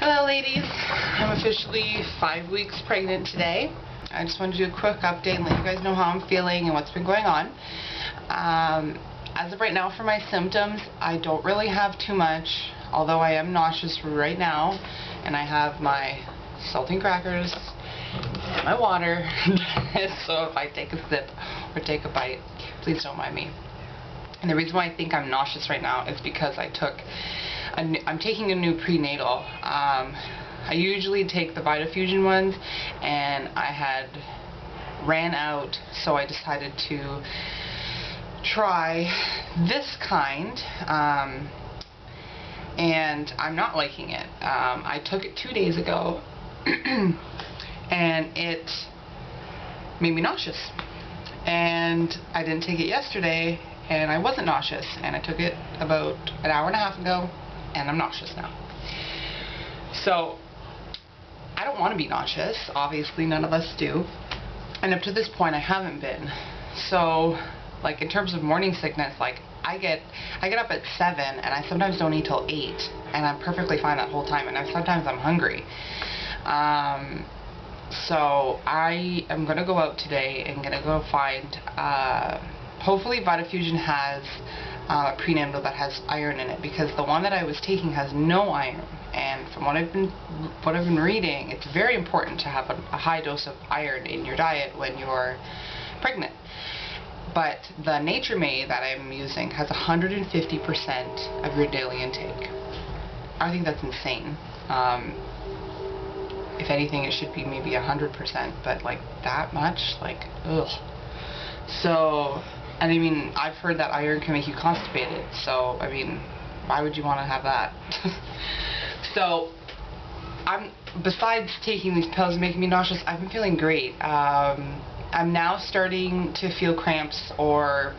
Hello ladies, I'm officially 5 weeks pregnant today. I just wanted to do a quick update and let you guys know how I'm feeling and what's been going on. As of right now for my symptoms, I don't really have too much, although I am nauseous right now, and I have my saltine crackers and my water, so if I take a sip or take a bite, please don't mind me. And the reason why I think I'm nauseous right now is because I'm taking a new prenatal. I usually take the Vitafusion ones, and I had ran out, so I decided to try this kind, and I'm not liking it. I took it 2 days ago, and it made me nauseous. And I didn't take it yesterday, and I wasn't nauseous, and I took it about an hour and a half ago, and I'm nauseous now. So I don't want to be nauseous. Obviously none of us do, and up to this point I haven't been. So like in terms of morning sickness, like I get up at 7 and I sometimes don't eat till 8, and I'm perfectly fine that whole time, and sometimes I'm hungry. So I am gonna go out today and gonna go find hopefully Vitafusion has a prenatal that has iron in it, because the one that I was taking has no iron, and from what I've been reading, it's very important to have a high dose of iron in your diet when you're pregnant. But the Nature Made that I'm using has 150% of your daily intake. I think that's insane. If anything, it should be maybe 100%, but like that much, like ugh. So, and I mean, I've heard that iron can make you constipated, so I mean, why would you want to have that? So, besides taking these pills making me nauseous, I've been feeling great. I'm now starting to feel cramps, or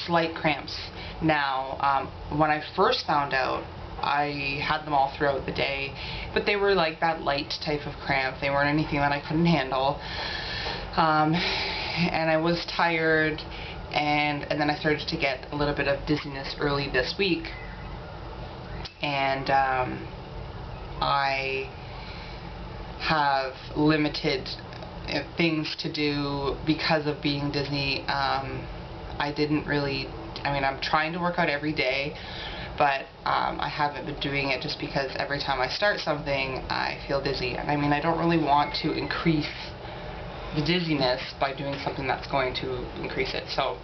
slight cramps now. When I first found out, I had them all throughout the day, but they were like that light type of cramp. They weren't anything that I couldn't handle. And I was tired, and then I started to get a little bit of dizziness early this week, and I have limited things to do because of being dizzy. I mean, I'm trying to work out every day, but I haven't been doing it just because every time I start something I feel dizzy, and I mean, I don't really want to increase the dizziness by doing something that's going to increase it. So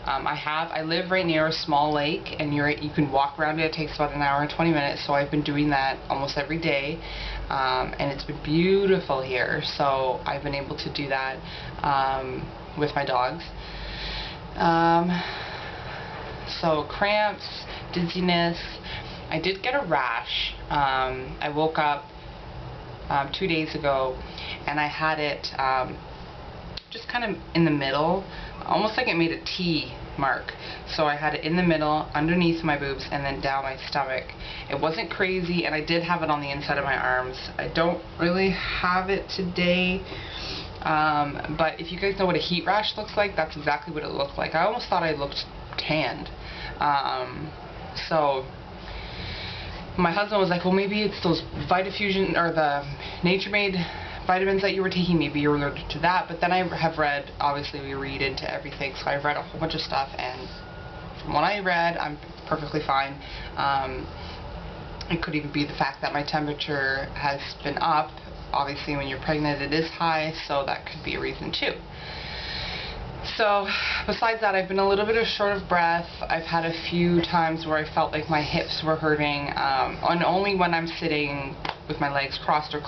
I live right near a small lake, and you can walk around it. It takes about an hour and 20 minutes, so I've been doing that almost every day, and it's been beautiful here, so I've been able to do that with my dogs. So cramps, dizziness. I did get a rash. I woke up 2 days ago, and I had it just kind of in the middle, almost like it made a T mark. So I had it in the middle, underneath my boobs, and then down my stomach. It wasn't crazy, and I did have it on the inside of my arms. I don't really have it today, but if you guys know what a heat rash looks like, that's exactly what it looked like. I almost thought I looked tanned. So my husband was like, well, maybe it's those Vitafusion or the Nature Made vitamins that you were taking, maybe you're allergic to that. But then I have read, obviously we read into everything, so I've read a whole bunch of stuff, and from what I read, I'm perfectly fine. It could even be the fact that my temperature has been up. Obviously when you're pregnant it is high, so that could be a reason too. So besides that, I've been a little bit short of breath. I've had a few times where I felt like my hips were hurting, and only when I'm sitting with my legs crossed or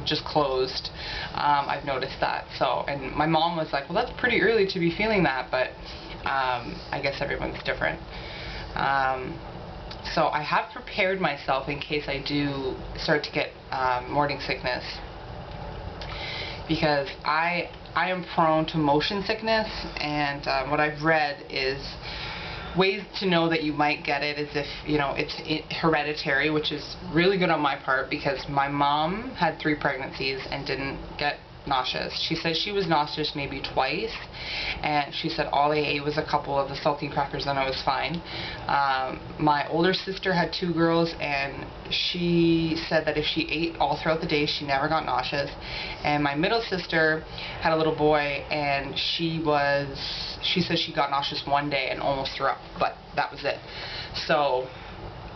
just closed, I've noticed that. So, and my mom was like, well, that's pretty early to be feeling that, but I guess everyone's different. So I have prepared myself in case I do start to get morning sickness, because I am prone to motion sickness, and what I've read is ways to know that you might get it is if, you know, it's hereditary, which is really good on my part, because my mom had 3 pregnancies and didn't get nauseous. She said she was nauseous maybe twice, and she said all they ate was a couple of the saltine crackers and it was fine. My older sister had 2 girls, and she said that if she ate all throughout the day, she never got nauseous. And my middle sister had a little boy, and she said she got nauseous one day and almost threw up, but that was it. So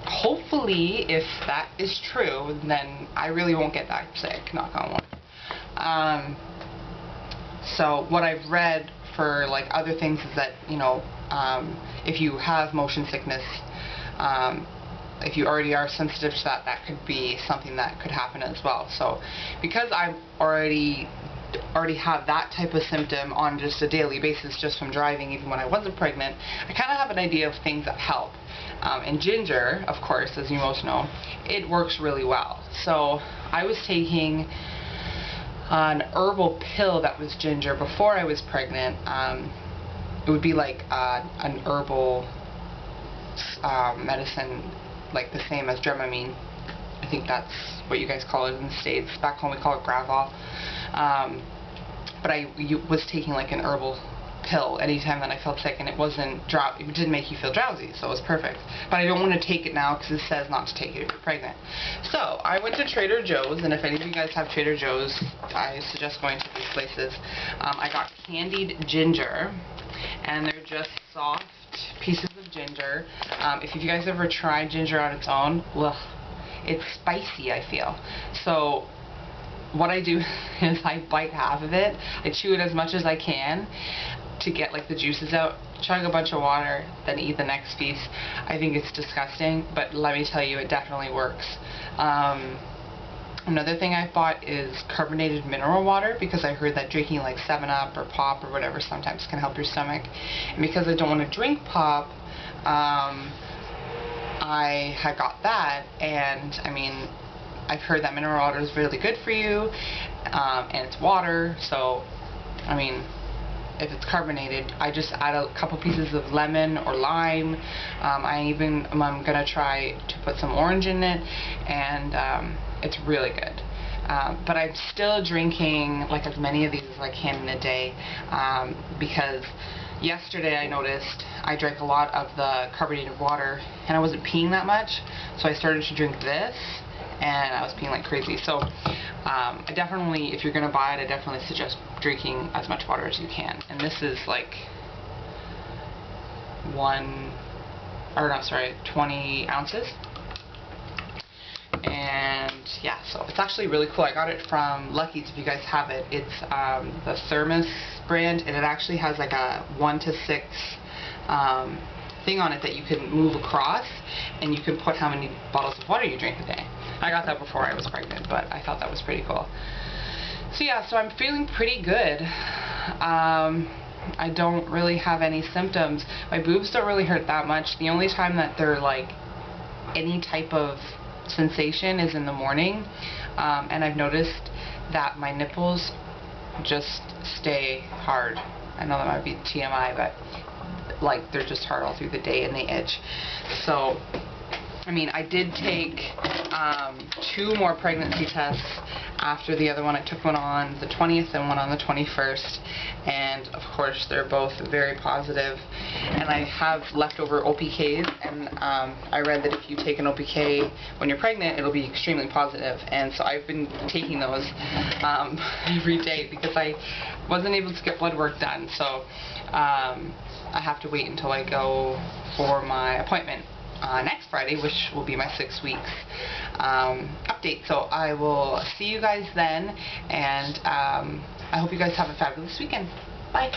hopefully, if that is true, then I really won't get that sick, knock on wood. So what I've read for like other things is that, you know, if you have motion sickness, if you already are sensitive to that, that could be something that could happen as well. So because I already have that type of symptom on just a daily basis just from driving, even when I wasn't pregnant, I kind of have an idea of things that help. And ginger, of course, as you most know, it works really well. So I was taking an herbal pill that was ginger before I was pregnant. It would be like an herbal medicine, like the same as Dramamine. I think that's what you guys call it in the States. Back home we call it Gravol. But I was taking like an herbal pill anytime that I felt sick, and it didn't make you feel drowsy, so it was perfect. But I don't want to take it now because it says not to take it if you're pregnant. So I went to Trader Joe's, and if any of you guys have Trader Joe's, I suggest going to these places. I got candied ginger, and they're just soft pieces of ginger. If you guys ever tried ginger on its own, well, it's spicy, I feel. So what I do is I bite half of it, I chew it as much as I can to get like the juices out, chug a bunch of water, then eat the next piece. I think it's disgusting, but let me tell you, it definitely works. Another thing I bought is carbonated mineral water, because I heard that drinking like 7-Up or Pop or whatever sometimes can help your stomach. And because I don't want to drink Pop, I had got that, and I mean, I've heard that mineral water is really good for you, and it's water, so I mean, if it's carbonated, I just add a couple pieces of lemon or lime. I'm gonna try to put some orange in it, and it's really good. But I'm still drinking like as many of these as I can in a day, because yesterday I noticed I drank a lot of the carbonated water and I wasn't peeing that much, so I started to drink this and I was peeing like crazy. So I definitely, if you're going to buy it, I definitely suggest drinking as much water as you can. And this is like 20 ounces. And yeah, so it's actually really cool. I got it from Lucky's, if you guys have it. It's the Thermos brand, and it actually has like a 1 to 6 thing on it that you can move across, and you can put how many bottles of water you drink a day. I got that before I was pregnant, but I thought that was pretty cool. So yeah, so I'm feeling pretty good. I don't really have any symptoms. My boobs don't really hurt that much. The only time that they're like any type of sensation is in the morning, and I've noticed that my nipples just stay hard. I know that might be TMI, but like they're just hard all through the day and they itch. So I mean, I did take 2 more pregnancy tests after the other one. I took one on the 20th and one on the 21st, and of course they're both very positive. And I have leftover OPKs, and I read that if you take an OPK when you're pregnant, it'll be extremely positive. And so I've been taking those every day because I wasn't able to get blood work done. So I have to wait until I go for my appointment next Friday, which will be my 6 weeks update. So I will see you guys then, and I hope you guys have a fabulous weekend. Bye.